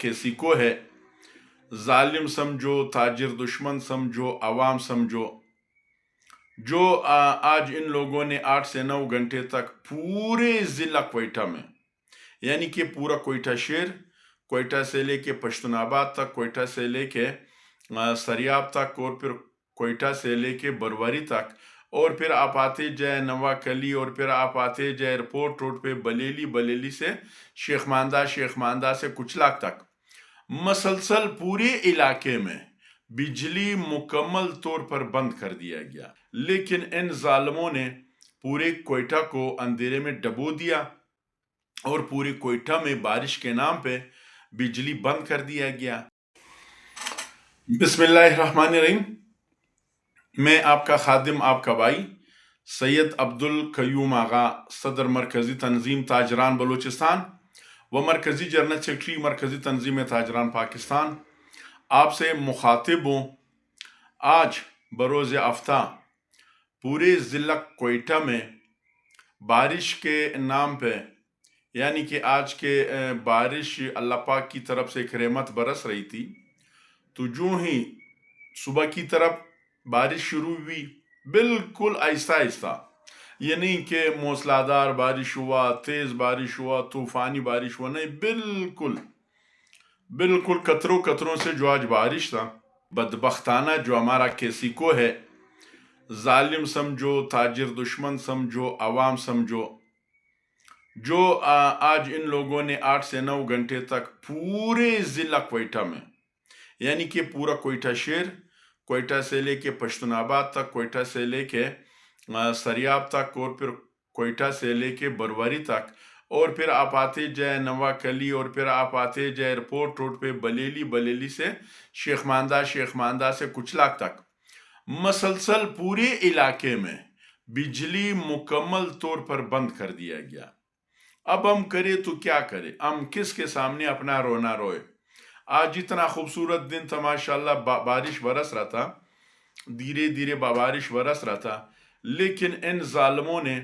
किसी को है, जालिम समझो, ताजिर दुश्मन समझो, अवाम समझो, जो आज इन लोगों ने 8 से 9 घंटे तक पूरे ज़िला क्वेटा में, यानी कि पूरा क्वेटा शहर, क्वेटा से लेके पश्तूनाबाद तक, क्वेटा से लेके सरियाब तक, और फिर क्वेटा से लेके बरवारी तक, और फिर आप आते जाए नवाकली, और फिर आप आते जाए एयरपोर्ट रोड पे बलेली, बलेली से शेख मांदा, शेख मांदा से कुचलाक तक, मसलसल पूरे इलाके में बिजली मुकम्मल तौर पर बंद कर दिया गया। लेकिन इन जालिमों ने पूरे क्वेटा को अंधेरे में डबो दिया और पूरे क्वेटा में बारिश के नाम पे बिजली बंद कर दिया गया। बिस्मिल्लाहिर्रहमानिर्रहीम। मैं आपका खादिम, आपका भाई सैयद अब्दुल कयूम आगा, सदर मरकजी तंजीम ताजरान बलूचिस्तान व मरकजी जनरल सेक्रेटरी मरकजी तंजीम ताजरान पाकिस्तान आपसे मुखातिब हूँ। आज बरोज़ आफ्ता पूरे ज़िला क्वेटा में बारिश के नाम पे, यानी कि आज के बारिश अल्लाह पाक की तरफ से एक रहमत बरस रही थी, तो जो ही सुबह की तरफ बारिश शुरू हुई, बिल्कुल आहिस्ता आहिस्ता, ये नहीं कि मूसलाधार बारिश हुआ, तेज़ बारिश हुआ, तूफ़ानी बारिश हुआ, नहीं, बिल्कुल बिल्कुल कतरों कतरों से जो आज बारिश था, बदबख्ताना जो हमारा किसी को है, जालिम समझो, ताजिर दुश्मन समझो, अवाम समझो, जो आज इन लोगों ने 8 से 9 घंटे तक पूरे ज़िला क्वेटा में, यानी कि पूरा क्वेटा शहर, क्वेटा से लेके पश्तूनाबाद तक, क्वेटा से लेके सरियाब तक, और फिर क्वेटा से लेके बरवारी तक, और फिर आप आते जाए नवाकली, और फिर आप आते जाए एयरपोर्ट रोड पे बलेली, बलेली से शेख मांदा, शेख मांदा से कुचलाक तक, मसलसल पूरे इलाके में बिजली मुकम्मल तौर पर बंद कर दिया गया। अब हम करें तो क्या करें, हम किसके सामने अपना रोना रोए। आज इतना खूबसूरत दिन था, माशाल्लाह, बारिश बरस रहा था, धीरे धीरे बारिश बरस रहा था, लेकिन इन जालिमों ने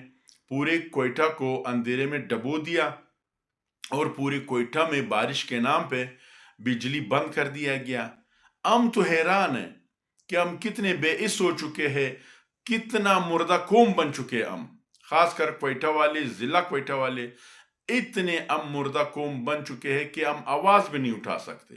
पूरे क्वेटा को अंधेरे में डबो दिया और पूरे क्वेटा में बारिश के नाम पे बिजली बंद कर दिया गया। हम तो हैरान हैं कि हम कितने बेइस हो चुके हैं, कितना मुर्दा कौम बन चुके हम, खासकर क्वेटा वाले, ज़िला क्वेटा वाले इतने हम मुर्दा कौम बन चुके हैं कि हम आवाज़ भी नहीं उठा सकते।